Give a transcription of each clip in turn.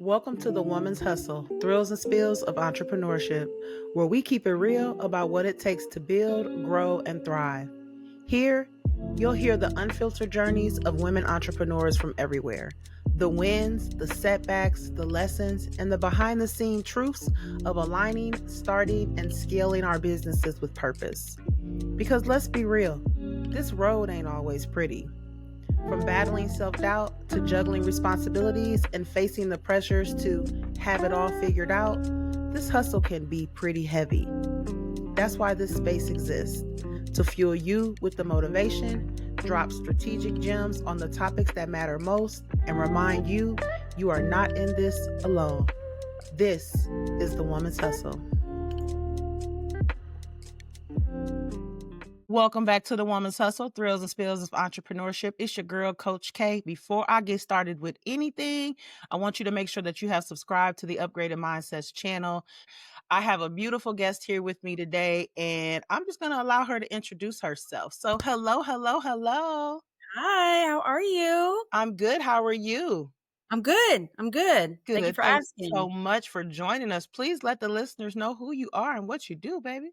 Welcome to the Woman's Hustle, Thrills and Spills of Entrepreneurship, where we keep it real about what it takes to build, grow, and thrive. Here, you'll hear the unfiltered journeys of women entrepreneurs from everywhere. The wins, the setbacks, the lessons, and the behind the scene truths of aligning, starting, and scaling our businesses with purpose. Because let's be real, this road ain't always pretty. From battling self doubt to juggling responsibilities and facing the pressures to have it all figured out, this hustle can be pretty heavy. That's why this space exists to fuel you with the motivation, drop strategic gems on the topics that matter most, and remind you you are not in this alone. This is the Woman's Hustle. Welcome back to the Woman's Hustle, Thrills and Spills of Entrepreneurship. It's your girl, Coach Kay. Before I get started with anything, I want you to make sure that you have subscribed to the Upgraded Mindsets channel. I have a beautiful guest here with me today, and I'm just going to allow her to introduce herself. So hello. Hi, how are you? I'm good. How are you? I'm good. Thank you Good. for Thanks so asking. much for joining us. Please let the listeners know who you are and what you do, baby.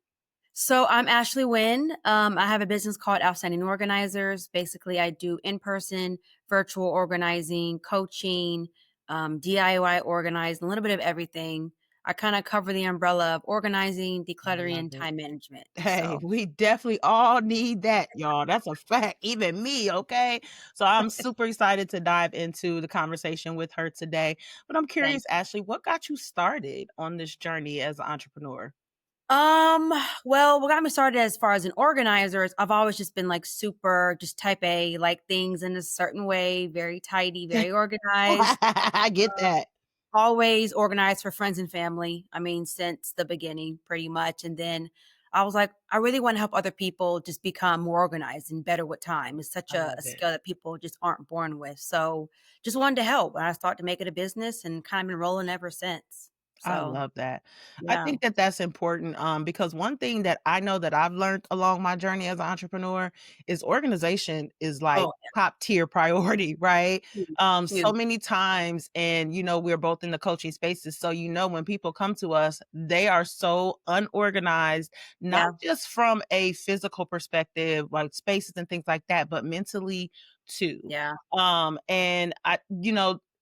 So I'm Ashley Wynn. I have a business called Outstanding Organizers. Basically, I do in-person, virtual organizing, coaching, DIY organizing, a little bit of everything. I kind of cover the umbrella of organizing, I decluttering, love and it. time management. Hey, So we definitely all need that, y'all. That's a fact. Even me, okay? So I'm super excited to dive into the conversation with her today. But I'm curious, thanks. Ashley, what got you started on this journey as an entrepreneur? Um, well, what got me started as far as an organizer is I've always just been like super just type A, like things in a certain way, very tidy, very organized, I get that. always organized for friends and family. I mean, since the beginning, pretty much. And then I was like, I really want to help other people just become more organized and better with time. It's such I a love it. skill that people just aren't born with. So just wanted to help. And I started to make it a business and kind of been rolling ever since. I So love that. I yeah. think that that's important, because one thing that I know that I've learned along my journey as an entrepreneur is organization is like Oh, top tier priority, right? yeah. So Huge. many times, and we're both in the coaching spaces, so when people come to us, they are so unorganized, not Yeah. just from a physical perspective, like spaces and things like that, but mentally too. Yeah. And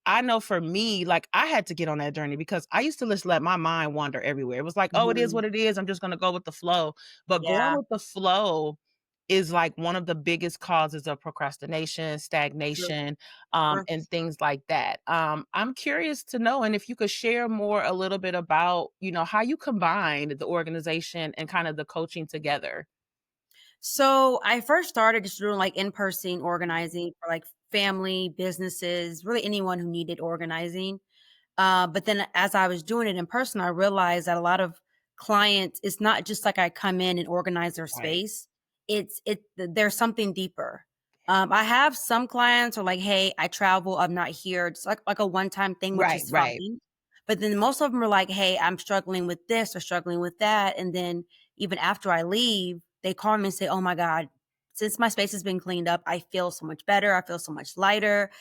I know for me, like I had to get on that journey because I used to just let my mind wander everywhere. It was like, oh, it is Mhm. what it is. I'm just going to go with the flow. But going Yeah. with the flow is like one of the biggest causes of procrastination, True. stagnation, True. and things like that. I'm curious to know, and if you could share more a little bit about, how you combined the organization and kind of the coaching together. So I first started just doing like in-person organizing for like family, businesses, really anyone who needed organizing. But then as I was doing it in person, I realized that a lot of clients, it's not just like I come in and organize their Right. space. There's something deeper. I have some clients are like, hey, I travel, I'm not here. It's like a one-time thing, which Right, is right. fine. But then most of them are like, hey, I'm struggling with this or struggling with that. And then even after I leave, they call me and say, oh my God, since my space has been cleaned up, I feel so much better. I feel so much lighter.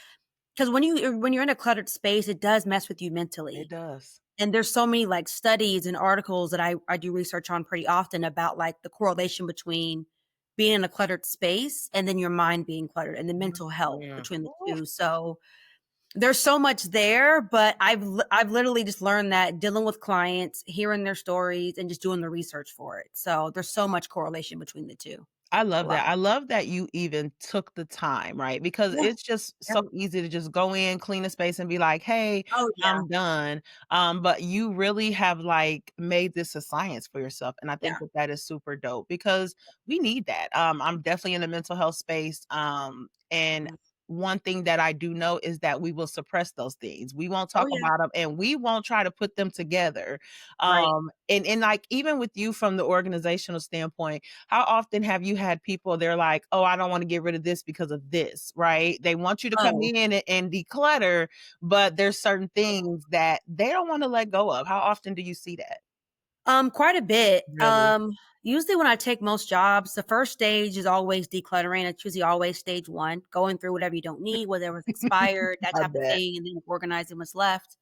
Because when you're in a cluttered space, it does mess with you It mentally. does. And there's so many like studies and articles that I do research on pretty often about like the correlation between being in a cluttered space and then your mind being cluttered and the mental health Mhm. between the Ooh, two. So there's so much there, but I've literally just learned that dealing with clients, hearing their stories, and just doing the research for it. So there's so much correlation between the two. I A love lot. that. I love that you even took the time, right? Because Yeah. it's just Yeah. so easy to just go in, clean a space and be like, "Hey, Oh yeah. I'm done." But you really have like made this a science for yourself. And I Yeah. think that that is super dope because we need that. I'm definitely in the mental health space. And Mm. one thing that I do know is that we will suppress those things. We won't Oh talk yeah. about them and we won't try to put them together. Right. And like even with you from the organizational standpoint, how often have you had people they're like, "Oh, I don't want to get rid of this because of this," right? They want you to come Oh. in and declutter, but there's certain things that they don't want to let go of. How often do you see that? Quite a bit. Really? Usually when I take most jobs, the first stage is always decluttering. It's usually always stage one, going through whatever you don't need, whatever was expired, that I type of bet. thing, and then organizing what's left.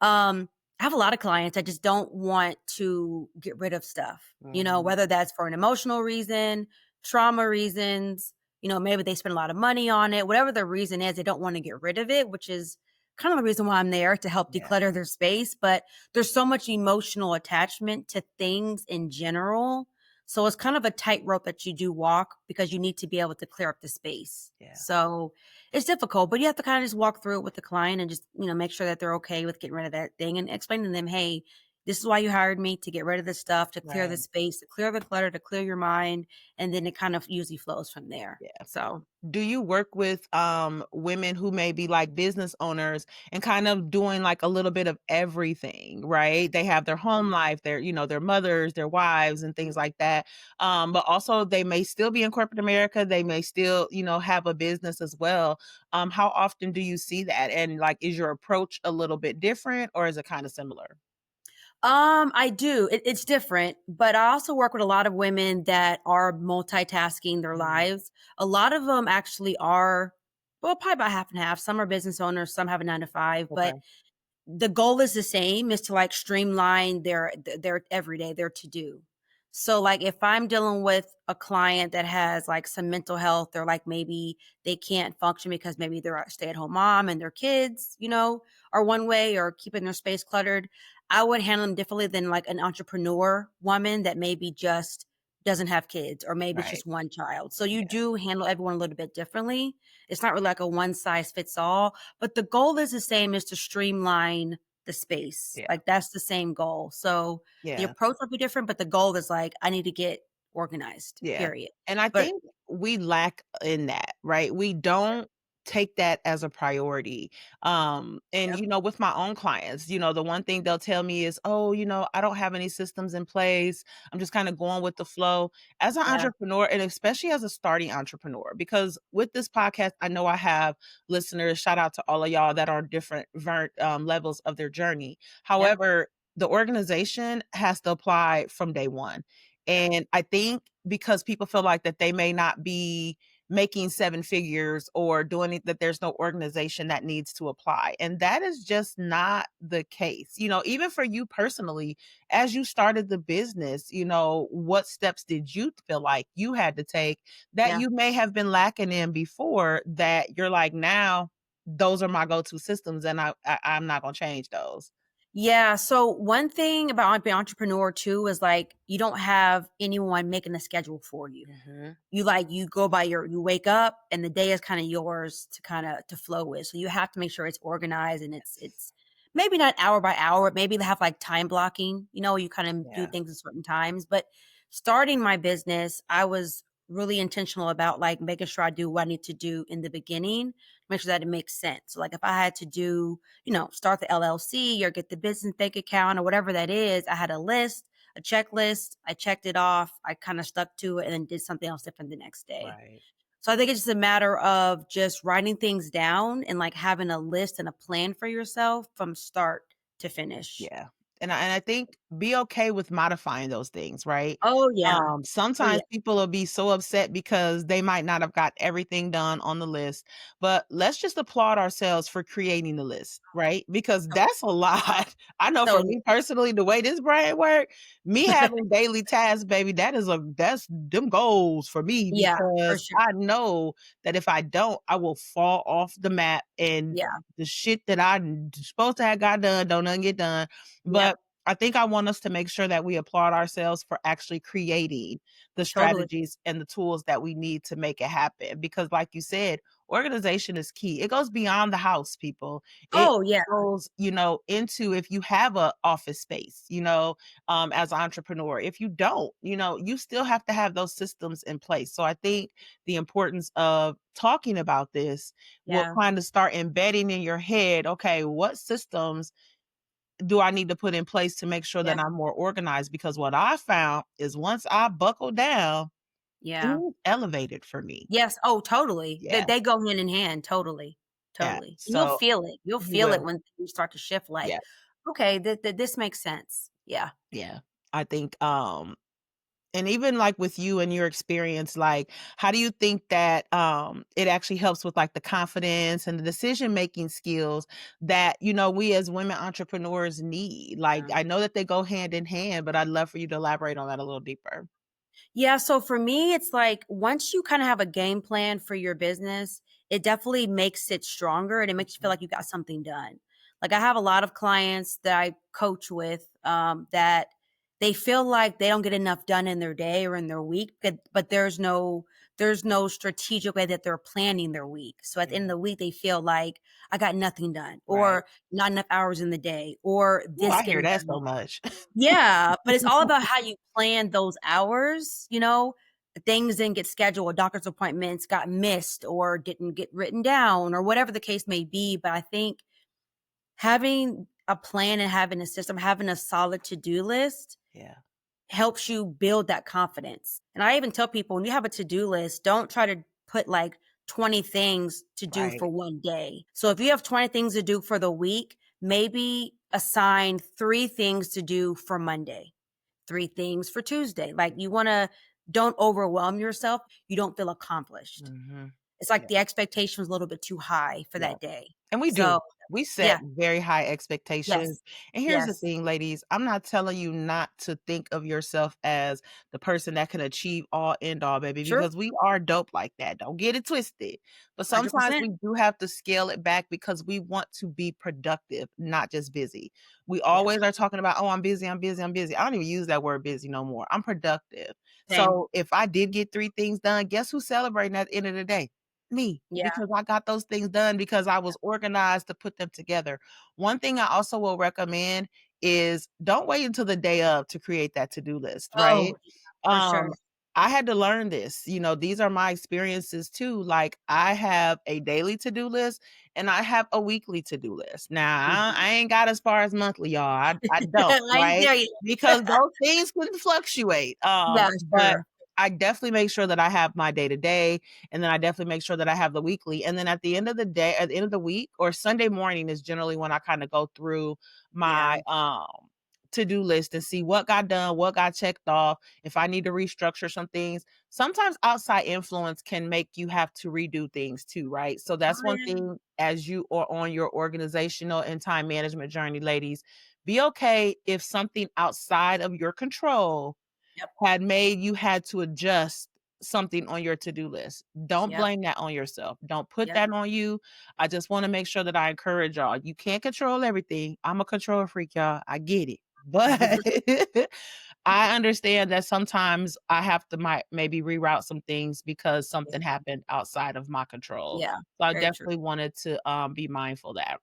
I have a lot of clients that just don't want to get rid of stuff, Mhm. whether that's for an emotional reason, trauma reasons, maybe they spend a lot of money on it, whatever the reason is, they don't want to get rid of it, which is kind of the reason why I'm there to help Yeah, declutter their space. But there's so much emotional attachment to things in general. So it's kind of a tightrope that you do walk because you need to be able to clear up the space. yeah. So it's difficult, but you have to kinda just walk through it with the client and just, make sure that they're okay with getting rid of that thing and explain to them, "Hey, this is why you hired me to get rid of this stuff, to clear the Right. space, to clear the clutter, to clear your mind," and then it kind of usually flows from there. Yeah. So, Do you work with women who may be like business owners and kind of doing like a little bit of everything, right? They have their home life, their mothers, their wives and things like that. But also they may still be in corporate America, they may still, have a business as well. How often do you see that? And like is your approach a little bit different or is it kind of similar? I do. It's different, but I also work with a lot of women that are multitasking their Mhm. lives. A lot of them actually are, well, probably about half and half. Some are business owners, some have a 9 to 5, Okay. but the goal is the same, is to, like, streamline their everyday, their to-do. So, like, if I'm dealing with a client that has, like, some mental health or, like, maybe they can't function because maybe they're a stay-at-home mom and their kids, are one way or keeping their space cluttered, I would handle them differently than, like, an entrepreneur woman that maybe just doesn't have kids or maybe it's Right. just one child. So you Yeah. do handle everyone a little bit differently. It's not really like a one size fits all, but the goal is the same, is to streamline the space. Yeah. Like, that's the same goal. So, the Yeah. approach will be different, but the goal is, like, I need to get organized, Yeah. period. And I But think we lack in that, right? We don't take that as a priority. And yep, with my own clients, the one thing they'll tell me is, "Oh, I don't have any systems in place. I'm just kind of going with the flow." As an yeah, entrepreneur and especially as a starting entrepreneur, because with this podcast, I know I have listeners, shout out to all of y'all that are different levels of their journey. yeah, However, the organization has to apply from day one. yep. And I think because people feel like that they may not be making seven figures or doing it, that there's no organization that needs to apply. And that is just not the case. Even for you personally, as you started the business, what steps did you feel like you had to take that Yeah. you may have been lacking in before that you're like, now those are my go-to systems and I'm not gonna change those. Yeah, so one thing about being an entrepreneur too is, like, you don't have anyone making a schedule for you. Mhm. You go by you wake up and the day is kinda yours to to flow with. So you have to make sure it's organized and it's maybe not hour by hour, maybe they have, like, time blocking, you kinda do Yeah. things at certain times. But starting my business, I was really intentional about, like, making sure I do what I need to do in the beginning, make sure that it makes sense. So, like, if I had to do, start the LLC or get the business bank account or whatever that is, I had a list, a checklist. I checked it off. I kind of stuck to it and then did something else different the next day. Right. So I think it's just a matter of just writing things down and, like, having a list and a plan for yourself from start to finish. Yeah. And I think be okay with modifying those things, right? Oh yeah. Oh yeah. Sometimes people will be so upset because they might not have got everything done on the list, but let's just applaud ourselves for creating the list, right? Because So, that's a lot. I know so for me personally, the way this brain work, me having daily tasks, baby, that's them goals for me yeah, for because sure. I know that if I don't, I will fall off the map and Yeah. the shit that I'm supposed to have got done don't none get done. Yep. But I think I want us to make sure that we applaud ourselves for actually creating the Totally. strategies and the tools that we need to make it happen. Because, like you said, organization is key. It goes beyond the house, people. It Oh yeah. goes, into if you have a office space, as an entrepreneur. If you don't, you still have to have those systems in place. So I think the importance of talking about this will Yeah. kind of start embedding in your head, okay, what systems do I need to put in place to make sure Yeah. that I'm more organized? Because what I found is once I buckle down, Yeah. things elevated for me. Yes. Oh, totally. They Yeah, they go hand in hand. Totally. yeah. Totally. You'll So feel it. You'll you feel it will. when things start to shift, like, Yeah, okay, this makes sense. Yeah. yeah. I think, And even, like, with you and your experience, like, how do you think that, it actually helps with, like, the confidence and the decision-making skills that, we as women entrepreneurs need? Like, Yeah. I know that they go hand in hand, but I'd love for you to elaborate on that a little deeper. Yeah, so for me, it's like once you kind of have a game plan for your business, it definitely makes it stronger and it makes you feel Mhm. like you got something done. Like I have a lot of clients that I coach with that they feel like they don't get enough done in their day or in their week, but there's no strategic way that they're planning their week. So at the end of Yeah, the week, they feel like I got nothing done, right. or not enough hours in the day, or Ooh, this I hear getting that done. so much. Yeah, but it's all about how you plan those hours, you know? Things didn't get scheduled, doctor's appointments got missed or didn't get written down or whatever the case may be, but I think having a plan and having a system, having a solid to-do list Yeah, helps you build that confidence. And I even tell people when you have a to-do list, don't try to put like 20 things to do for right. one day. So if you have 20 things to do for the week, maybe assign 3 things to do for Monday, 3 things for Tuesday. Like you want to don't overwhelm yourself. You don't feel accomplished. Mhm. It's like Yeah, the expectation was a little bit too high for yeah. that day. And we So, do. We set yeah, very high expectations. yes. And here's the Yes. thing, ladies, I'm not telling you not to think of yourself as the person that can achieve all end all, baby, Sure. because we are dope like that. Don't get it twisted. But sometimes 100%. we do have to scale it back because we want to be productive, not just busy. We Yeah. always are talking about, oh, I'm busy, I'm busy, I'm busy. I don't even use that word busy no more. I'm productive. Same. So if I did get 3 things done, guess who's celebrating at the end of the day? Me, Yeah. because I got those things done because I was organized to put them together. One thing I also will recommend is don't wait until the day of to create that to-do list, right? Oh, for sure. Um, I had to learn this, these are my experiences too. Like I have a daily to-do list and I have a weekly to-do list. Now, I ain't got as far as monthly, y'all. I don't, I ain't right? there yet. Because those things can fluctuate. Yeah, But sure. I definitely make sure that I have my day to day, and then I definitely make sure that I have the weekly. And then at the end of the day, at the end of the week or Sunday morning is generally when I kind of go through Yeah. my to-do list and see what got done, what got checked off, if I need to restructure some things. Sometimes outside influence can make you have to redo things too, right? So Oh, that's one yeah. thing as you are on your organizational and time management journey, ladies. Be okay if something outside of your control Yep. had made you had to adjust something on your to-do list. Don't Yep. blame that on yourself. Don't put Yep. that on you. I just wanna make sure that I encourage y'all. You can't control everything. I'm a control freak, y'all. I get it. But I understand that sometimes I have to might maybe reroute some things because something Yeah. happened outside of my control. Yeah. So I Very true. definitely wanted to, be mindful of that.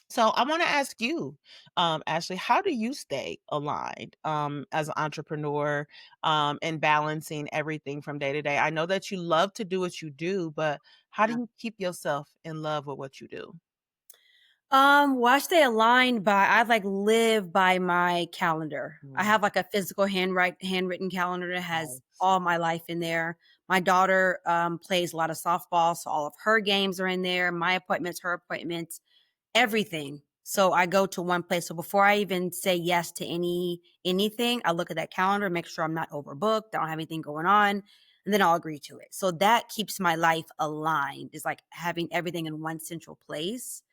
So I want to ask you, Ashley, how do you stay aligned as an entrepreneur and balancing everything from day to day? I know that you love to do what you do, but how do Yeah. you keep yourself in love with what you do? Well, I stay aligned by I like live by my calendar. I Mm, have like a physical handwritten calendar that has nice. all my life in there. My daughter plays a lot of softball, so all of her games are in there. My appointments, her appointments, everything. So I go to one place. So before I even say yes to anything, I look at that calendar, make sure I'm not overbooked, I don't have anything going on, and then I'll agree to it. So that keeps my life aligned. Is like having everything in one central place.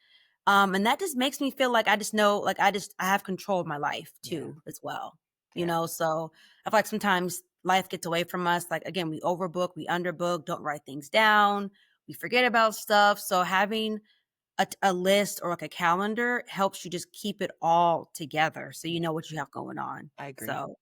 And that just makes me feel like I just know, like I have control of my life Yeah, too, as well. yeah, So I feel like sometimes life gets away from us. Like again, we overbook, we underbook, don't write things down, we forget about stuff. So having a list or like a calendar helps you just keep it all together, so you yeah. know what you have going on. I agree. So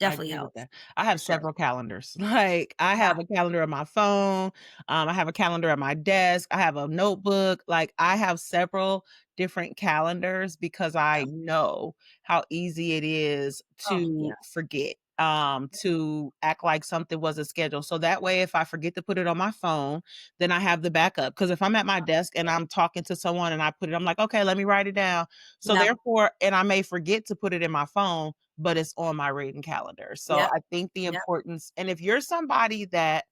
I definitely agree with helps that. I for have sure. several calendars. Like, I Yeah, have a calendar on my phone, I have a calendar at my desk, I have a notebook, like, I have several different calendars because I yeah. know how easy it is Oh yeah. to forget, to act like something wasn't scheduled. So that way, if I forget to put it on my phone, then I have the backup. Because if I'm at my desk and I'm talking to someone and I put it I'm like, "Okay, let me write it down." So Yep. therefore and I may forget to put it in my phone, but it's on my reading calendar. So Yep. I think the Yep. importance and if you're somebody that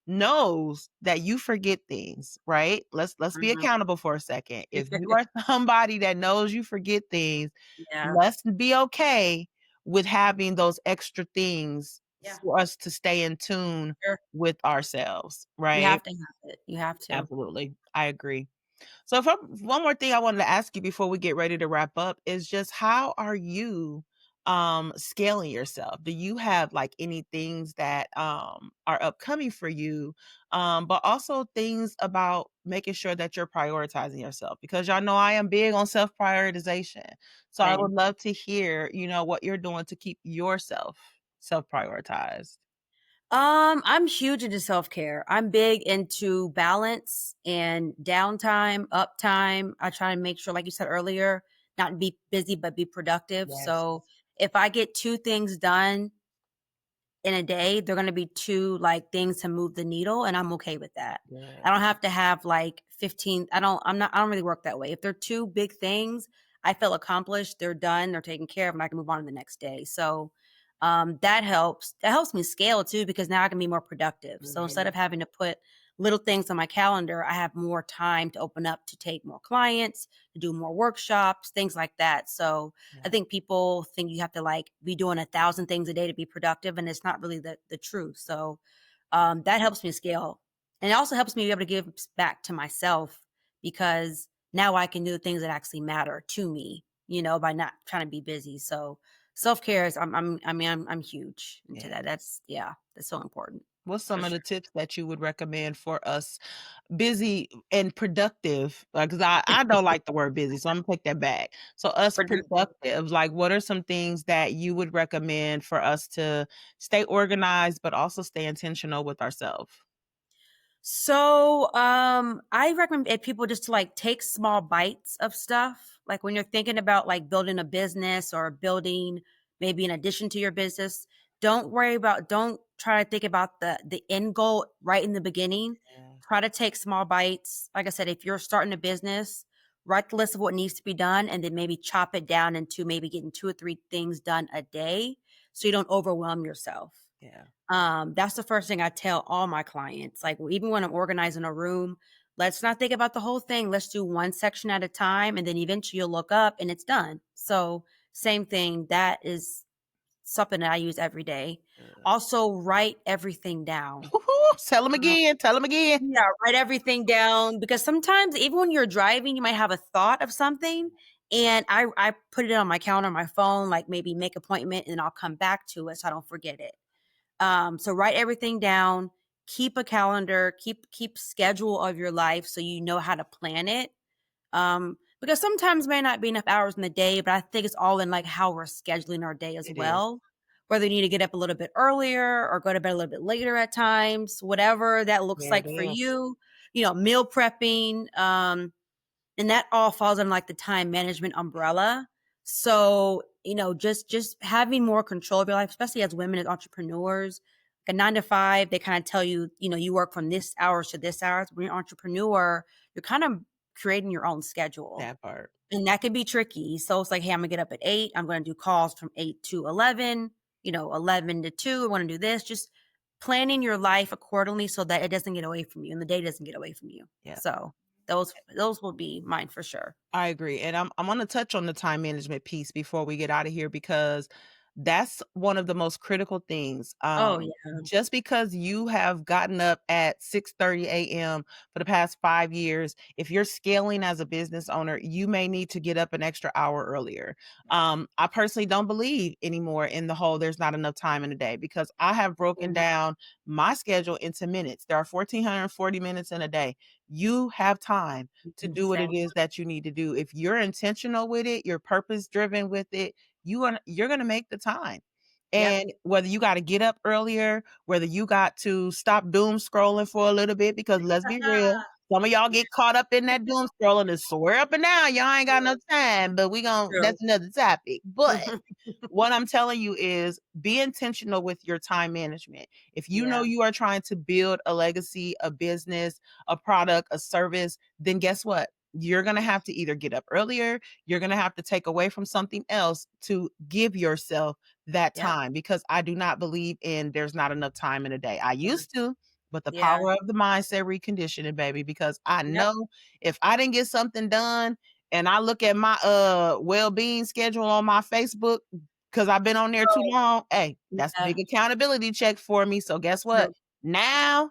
knows that you forget things, right? Let's be Mhm. accountable for a second. If you are somebody that knows you forget things, Yeah. let's be okay with having those extra things Yeah. for us to stay in tune Sure. with ourselves, You right? have to have it. You have to. Absolutely. I agree. So if one more thing I wanted to ask you before we get ready to wrap up is just how are you scaling yourself? Do you have like any things that are upcoming for you? But also things about making sure that you're prioritizing yourself because y'all know I am big on self-prioritization. So I would Same. love to hear, what you're doing to keep yourself self-prioritized. I'm huge into self-care. I'm big into balance and downtime, uptime. I try to make sure, like you said earlier, not be busy, but be productive. Yes. So if I get 2 things done in a day, they're gonna be 2, like, things to move the needle, and I'm okay with that. Good. I don't have to have, like, 15. I don't really work that way. If they're 2 big things, I feel accomplished, they're done, they're taken care of, and I can move on to the next day. So, that helps. That helps me scale too because now I can be more productive. So instead Right. of having to put little things on my calendar, I have more time to open up to take more clients, to do more workshops, things like that. So I Yeah. think people think you have to like be doing 1,000 things a day to be productive, and it's not really the truth. So that helps me scale, and it also helps me be able to give back to myself because now I can do the things that actually matter to me. By not trying to be busy. So self care is I'm huge into Yeah. that. That's so important What's for some of sure. the tips that you would recommend for us busy and productive? Because I don't like the word busy, so I'm gonna take that back. So us Productive. productive, like what are some things that you would recommend for us to stay organized, but also stay intentional with ourselves? So, I recommend people just to like take small bites of stuff. Like when you're thinking about like building a business or building maybe in addition to your business, don't try to think about the end goal right in the beginning. Yeah. Try to take small bites. Like I said, if you're starting a business, write the list of what needs to be done and then maybe chop it down into maybe getting 2 or 3 things done a day so you don't overwhelm yourself. Yeah. That's the first thing I tell all my clients. Like, even when I'm organizing a room, let's not think about the whole thing. Let's do one section at a time. And then eventually you'll look up and it's done. So, same thing. That is something that I use every day. Good. Also, write everything down. Tell them Uh, again. Tell them again. yeah, write everything down because sometimes, even when you're driving, you might have a thought of something. And I put it on my calendar, on my phone, like maybe make appointment, and I'll come back to it so I don't forget it. So write everything down, keep a calendar, keep schedule of your life so you know how to plan it. Because sometimes may not be enough hours in the day, but I think it's all in like how we're scheduling our day as It is. well. Whether you need to get up a little bit earlier or go to bed a little bit later at times, whatever that looks Yeah, it like for is. you, meal prepping, and that all falls under like the time management umbrella. So, just having more control of your life, especially as women as entrepreneurs, like a 9 to 5, they kind of tell you, you work from this hours to this hours. When you're an entrepreneur, you're kind of creating your own schedule. That part. And that can be tricky. So it's like, hey, I'm gonna get up at 8. I'm gonna do calls from 8 to 11, 11 to 2. I want to do this. Just planning your life accordingly so that it doesn't get away from you and the day doesn't get away from you. Yeah. So those will be mine for sure. I agree. And I'm gonna touch on the time management piece before we get out of here because that's one of the most critical things. Oh, yeah. Just because you have gotten up at 6:30 a.m. for the past 5 years, if you're scaling as a business owner, you may need to get up an extra hour earlier. I personally don't believe anymore in the whole there's not enough time in a day because I have broken Mhm. down my schedule into minutes. There are 1,440 minutes in a day. You have time to Mhm. do what it Same. is that you need to do. If you're intentional with it, you're purpose driven with it, you're gonna make the time. Yep. And whether you gotta get up earlier, whether you got to stop doom scrolling for a little bit, because let's be real, some of y'all Yeah, get caught up in that doom scrolling and swear up and down y'all ain't got no time, but we gon' true. that's another topic. But what I'm telling you is be intentional with your time management. If you know Yeah, you are trying to build a legacy, a business, a product, a service, then guess what? You're going to have to either get up earlier, you're going to have to take away from something else to give yourself that yep, time because I do not believe in there's not enough time in a day. I yeah, used to, but the yeah, power of the mindset reconditioning, baby, because I yep, know if I didn't get something done and I look at my well-being schedule on my Facebook, 'cause I've been on there too So long. Hey, that's a yeah, big accountability check for me. So guess what? true, Now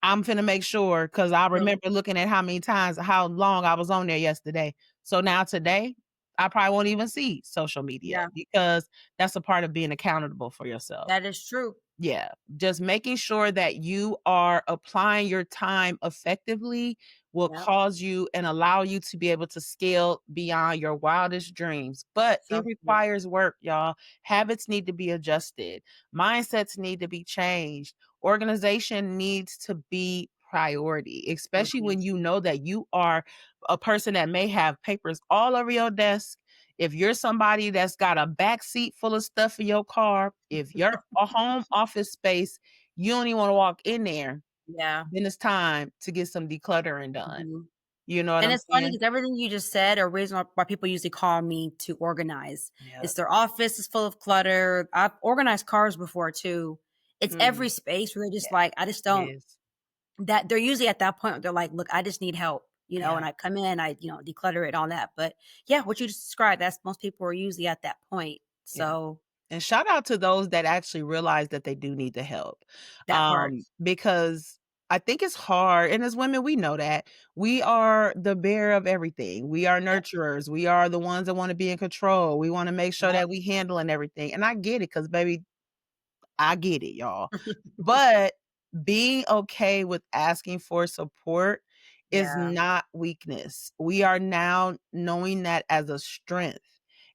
I'm finna make sure, cause I true. remember looking at how long I was on there yesterday. So now today, I probably won't even see social media Yeah, because that's a part of being accountable for yourself. that is true. Yeah, just making sure that you are applying your time effectively will Yep, cause you and allow you to be able to scale beyond your wildest dreams. But so it true. requires work, y'all. Habits need to be adjusted, mindsets need to be changed, organization needs to be priority, especially Mhm. when you know that you are a person that may have papers all over your desk. If you're somebody that's got a back seat full of stuff in your car, if you're a home office space, you don't even wanna walk in there, Yeah, then it's time to get some decluttering done. mhm. You know what And I'm it's funny saying? because everything you just said are reason why people usually call me to organize. Yep. It's their office is full of clutter. I've organized cars before too. It's Mm, every space where they're yeah, just like, I just it don't is. that they're usually at that point, they're like, "Look, I just need help," Yeah, and I come in, declutter it, all that. But yeah, what you just described, that's most people are usually at that point. yeah. So And shout out to those that actually realize that they do need the help. that part. Because I think it's hard, and as women, we know that. We are the bearer of everything. We are Yep, nurturers. We are the ones that wanna be in control. We wanna make sure yep. that we handling everything, and I get it, cause baby, I get it, y'all. But being okay with asking for support is Yeah, not weakness. We are now knowing that as a strength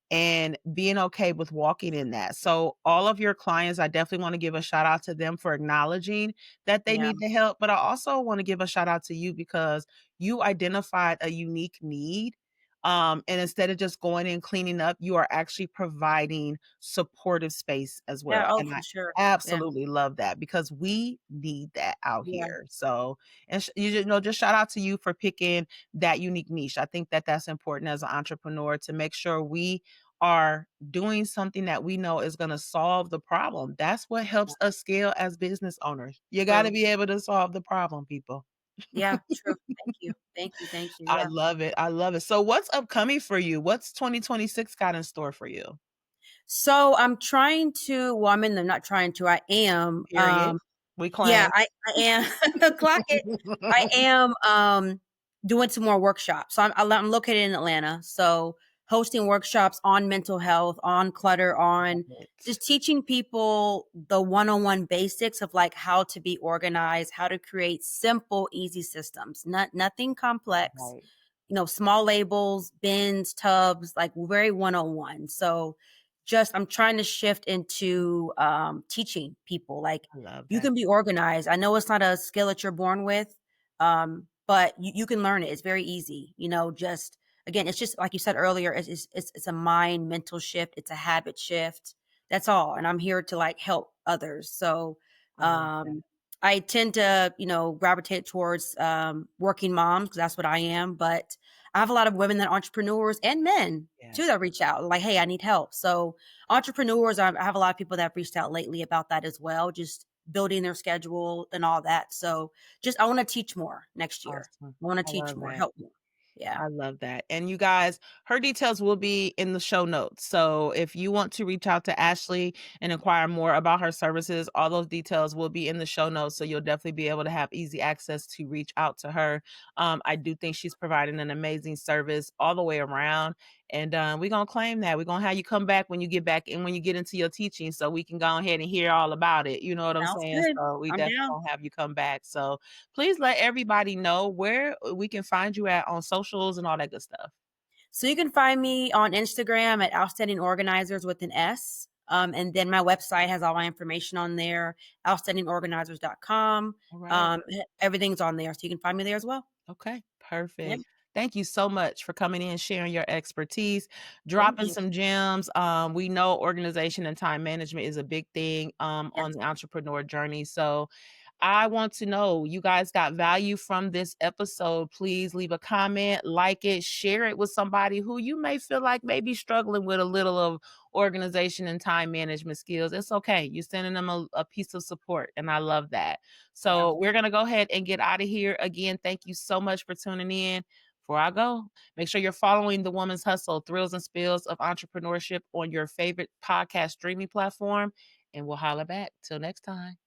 and being okay with walking in that. So, all of your clients, I definitely want to give a shout out to them for acknowledging that they yeah, need the help. But I also want to give a shout out to you because you identified a unique need. And instead of just going in cleaning up, you are actually providing supportive space as yeah, well. oh, And for I sure. Yeah, absolutely love that because we need that out yeah, here. So, and you just know, just shout out to you for picking that unique niche. I think that that's important as an entrepreneur to make sure we are doing something that we know is going to solve the problem. That's what yeah, helps us scale as business owners. You got to true. be able to solve the problem, people. Yeah, true. Thank you. Thank you, thank you, I yeah. love it. I love it. So, what's upcoming for you? What's 2026 got in store for you? So, I'm trying to well, I'm in the not trying to, I am, Period. We yeah, claim. I am clock it. I am, doing some more workshops. So I'm located in Atlanta, so hosting workshops on mental health, on clutter, Love on it. just teaching people the one-on-one basics of, like, how to be organized, how to create simple, easy systems, nothing complex, Right. small labels, bins, tubs, like very one-on-one. So just I'm trying to shift into teaching people like I love you that. can be organized. I know it's not a skill that you're born with, but you can learn it. It's very easy. Just again, it's just like you said earlier, it's a mind mental shift, it's a habit shift. That's all. And I'm here to like help others. So I love that. I tend to, gravitate towards working moms because that's what I am. But I have a lot of women that are entrepreneurs and men too Yes. that reach out like, hey, I need help. So entrepreneurs, I have a lot of people that have reached out lately about that as well, just building their schedule and all that. So just I want to teach more next year. Awesome. I want to I teach love more, that. help more. Yeah. I love that. And you guys, her details will be in the show notes. So if you want to reach out to Ashley and inquire more about her services, all those details will be in the show notes. So you'll definitely be able to have easy access to reach out to her. I do think she's providing an amazing service all the way around. And we're going to claim that. We're going to have you come back when you get back and when you get into your teaching so we can go ahead and hear all about it. You know what I'm Sounds saying? good. So we I'm definitely down. going to have you come back. So please let everybody know where we can find you at on socials and all that good stuff. So you can find me on Instagram at Outstanding Organizers with an S. And then my website has all my information on there, outstandingorganizers.com. All right. Everything's on there. So you can find me there as well. Okay. Yeah. Perfect. Thank you so much for coming in, sharing your expertise, Thank dropping you. some gems. We know organization and time management is a big thing on Yes. the entrepreneur journey. So I want to know you guys got value from this episode. Please leave a comment, like it, share it with somebody who you may feel like may be struggling with a little of organization and time management skills. It's okay. You're sending them a piece of support, and I love that. Yeah. So we're going to go ahead and get out of here. Again, thank you so much for tuning in. Before I go, make sure you're following The Woman's Hustle, Thrills and Spills of Entrepreneurship on your favorite podcast streaming platform, and we'll holla back. Till next time.